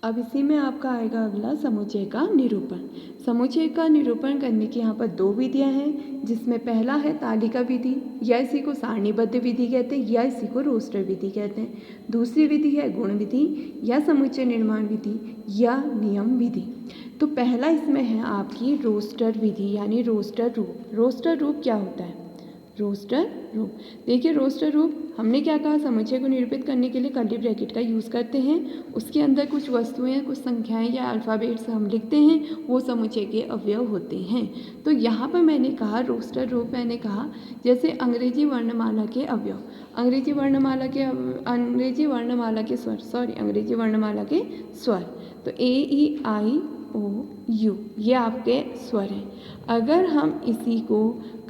अब इसी में आपका आएगा अगला समुच्चय का निरूपण। समुच्चय का निरूपण करने की यहाँ पर दो विधियाँ हैं, जिसमें पहला है तालिका विधि, या इसी को सारणीबद्ध विधि कहते हैं, या इसी को रोस्टर विधि कहते हैं। दूसरी विधि है गुण विधि, या समुच्चय निर्माण विधि, या नियम विधि। तो पहला इसमें है आपकी रोस्टर विधि, यानी रोस्टर रूप। रोस्टर रूप क्या होता है? रोस्टर रूप, देखिए रोस्टर रूप हमने क्या कहा, समुच्चय को निरूपित करने के लिए कर्ली ब्रैकेट का यूज़ करते हैं। उसके अंदर कुछ वस्तुएं, कुछ संख्याएं या अल्फ़ाबेट्स हम लिखते हैं, वो समुच्चय के अवयव होते हैं। तो यहाँ पर मैंने कहा रोस्टर रूप, मैंने कहा जैसे अंग्रेजी वर्णमाला के अवयव, अंग्रेजी वर्णमाला के स्वर, तो A-E-I-O-U ये आपके स्वर हैं। अगर हम इसी को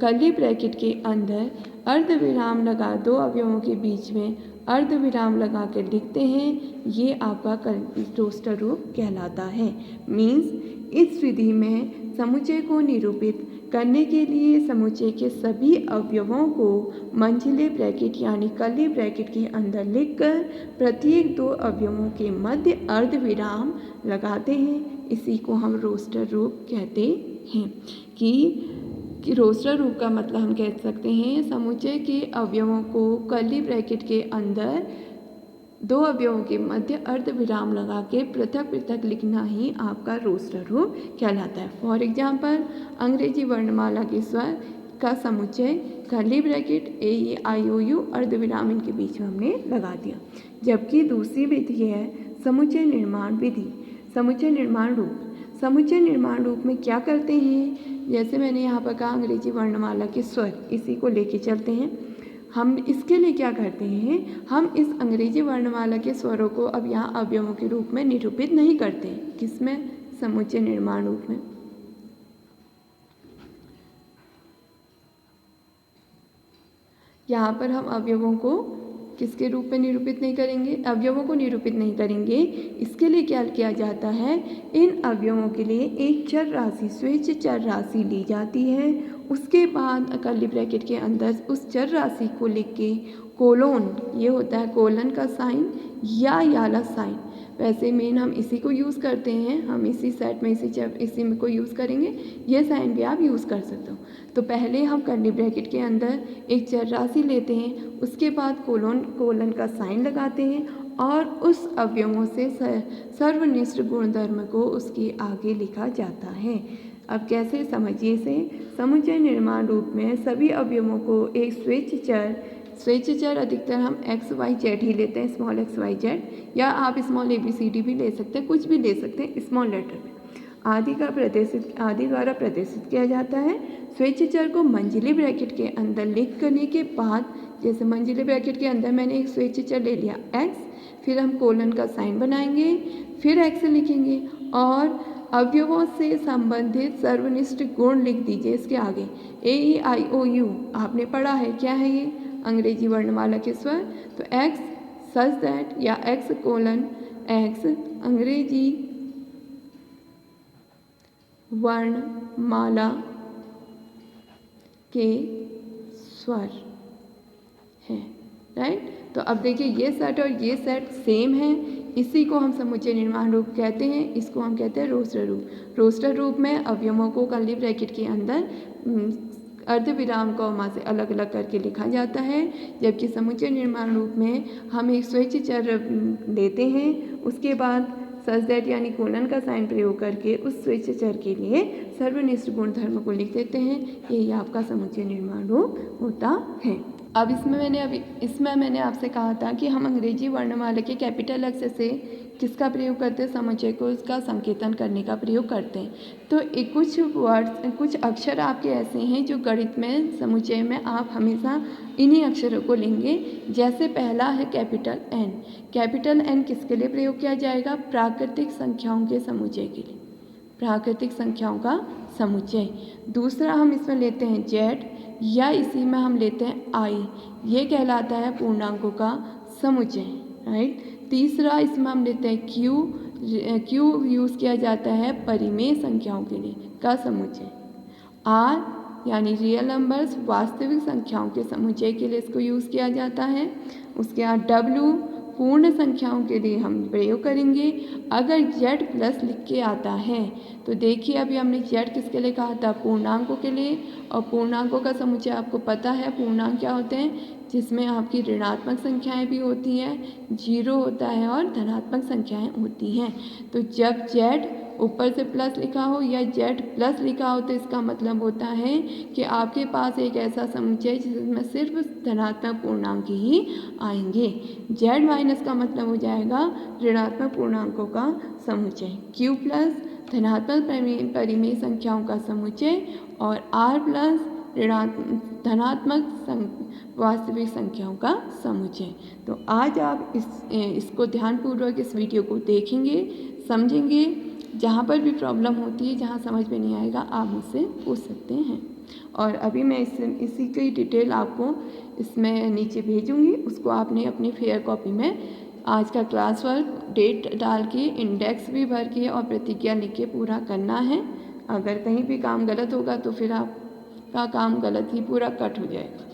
कर्ली ब्रैकेट के अंदर अर्धविराम लगा, दो अवयवों के बीच में अर्धविराम लगा कर लिखते हैं, ये आपका रोस्टर रूप कहलाता है। मीन्स इस विधि में समुच्चय को निरूपित करने के लिए समुच्चय के सभी अवयवों को मंझले ब्रैकेट यानी कर्ली ब्रैकेट के अंदर लिखकर प्रत्येक दो अवयवों के मध्य अर्धविराम लगाते हैं। इसी को हम रोस्टर रूप कहते हैं। कि रोस्टर रूप का मतलब हम कह सकते हैं समुच्चय के अवयवों को कर्ली ब्रैकेट के अंदर दो अवयवों के मध्य अर्धविराम लगा के पृथक पृथक लिखना ही आपका रोस्टर रूप कहलाता है। फॉर एग्जाम्पल अंग्रेजी वर्णमाला के स्वर का समुच्चय कर्ली ब्रैकेट A-E-I-O-U अर्धविराम इनके बीच में हमने लगा दिया। जबकि दूसरी विधि है समुच्चय निर्माण विधि, समुच्चय निर्माण रूप। समुच्चय निर्माण रूप में क्या करते हैं, जैसे मैंने यहाँ पर कहा अंग्रेजी वर्णमाला के स्वर, इसी को लेके चलते हैं। हम इसके लिए क्या करते हैं, हम इस अंग्रेजी वर्णमाला के स्वरों को अब यहाँ अवयवों के रूप में निरूपित नहीं करते। किसमें? समुच्चय निर्माण रूप में। यहाँ पर हम अवयवों को किसके रूप में निरूपित नहीं करेंगे, अवयवों को निरूपित नहीं करेंगे। इसके लिए क्या किया जाता है, इन अवयवों के लिए एक चर राशि, स्वेच्छ चर राशि ली जाती है। उसके बाद कर्ली ब्रैकेट के अंदर उस चर राशि को लिख के कोलोन, ये होता है कोलन का साइन या याला साइन, वैसे मेन हम इसी को यूज़ करते हैं। हम इसी सेट में इसी में को यूज़ करेंगे, ये साइन भी आप यूज़ कर सकते हो। तो पहले हम कर्ली ब्रैकेट के अंदर एक चर राशि लेते हैं, उसके बाद कोलन का साइन लगाते हैं और उस अवयवों से सर्वनिष्ठ गुणधर्म को उसके आगे लिखा जाता है। अब कैसे, समझिए से समुच्चय निर्माण रूप में सभी अवयवों को एक स्वेच्छ चर अधिकतर हम XYZ ही लेते हैं, स्मॉल XYZ, या आप स्मॉल ABCD भी ले सकते हैं, कुछ भी ले सकते हैं स्मॉल लेटर में। आदि द्वारा प्रदर्शित किया जाता है। स्वेच्छ चर को मंझली ब्रैकेट के अंदर लिख करने के बाद, जैसे मंझली ब्रैकेट के अंदर मैंने एक स्वेच्छ चर ले लिया X, फिर हम कोलन का साइन बनाएंगे, फिर X लिखेंगे और अवयवों से संबंधित सर्वनिष्ठ गुण लिख दीजिए इसके आगे। A-E-I-O-U आपने पढ़ा है, क्या है ये? अंग्रेजी वर्णमाला के स्वर। तो X सच दैट या X कोलन X अंग्रेजी वर्णमाला के स्वर है, राइट। तो अब देखिए ये सेट और ये सेट सेम है, इसी को हम समुच्चय निर्माण रूप कहते हैं। इसको हम कहते हैं रोस्टर रूप। रोस्टर रूप में अवयवों को कर्ली ब्रैकेट के अंदर अर्धविराम कॉमा से अलग अलग करके लिखा जाता है। जबकि समुच्चय निर्माण रूप में हम एक स्वेच्छ चर लेते हैं, उसके बाद सच दैट यानी कोलन का साइन प्रयोग करके उस स्वेच्छ चर के लिए सर्वनिष्ठ गुणधर्म को लिख देते हैं। यही आपका समुच्चय निर्माण रूप होता है। अब इसमें मैंने आपसे कहा था कि हम अंग्रेजी वर्णमाला के कैपिटल अक्षर से किसका प्रयोग करते हैं, समुच्चय को उसका संकेतन करने का प्रयोग करते हैं। तो कुछ अक्षर आपके ऐसे हैं जो गणित में समुच्चय में आप हमेशा इन्हीं अक्षरों को लेंगे। जैसे पहला है कैपिटल N। कैपिटल N किसके लिए प्रयोग किया जाएगा, प्राकृतिक संख्याओं के समुच्चय के लिए, प्राकृतिक संख्याओं का समुच्चय। दूसरा हम इसमें लेते हैं Z, या इसी में हम लेते हैं I, ये कहलाता है पूर्णांकों का समुच्चय, राइट। तीसरा इसमें हम लेते हैं Q यूज़ किया जाता है परिमेय संख्याओं के लिए का समुच्चय। R यानी रियल नंबर्स वास्तविक संख्याओं के समुच्चय के लिए इसको यूज़ किया जाता है। उसके बाद W पूर्ण संख्याओं के लिए हम प्रयोग करेंगे। अगर z प्लस लिख के आता है तो देखिए अभी हमने z किसके लिए कहा था, पूर्णांकों के लिए। और पूर्णांकों का समुच्चय आपको पता है पूर्णांक क्या होते हैं, जिसमें आपकी ऋणात्मक संख्याएं भी होती हैं, जीरो होता है और धनात्मक संख्याएं होती हैं। तो जब z ऊपर से प्लस लिखा हो या z प्लस लिखा हो तो इसका मतलब होता है कि आपके पास एक ऐसा समुच्चय है जिसमें सिर्फ धनात्मक पूर्णांक ही आएंगे। z माइनस का मतलब हो जाएगा ऋणात्मक पूर्णांकों का समुच्चय। q प्लस धनात्मक परिमेय संख्याओं का समुच्चय और r प्लस धनात्मक वास्तविक संख्याओं का समुच्चय। तो आज आप इसको ध्यानपूर्वक इस वीडियो को देखेंगे, समझेंगे। जहाँ पर भी प्रॉब्लम होती है, जहाँ समझ में नहीं आएगा, आप मुझसे पूछ सकते हैं। और अभी मैं इसी की डिटेल आपको इसमें नीचे भेजूँगी, उसको आपने अपनी फेयर कॉपी में आज का क्लास वर्क डेट डाल के, इंडेक्स भी भर के और प्रतिज्ञा लिख के पूरा करना है। अगर कहीं भी काम गलत होगा तो फिर आपका काम गलत ही पूरा कट हो जाएगा।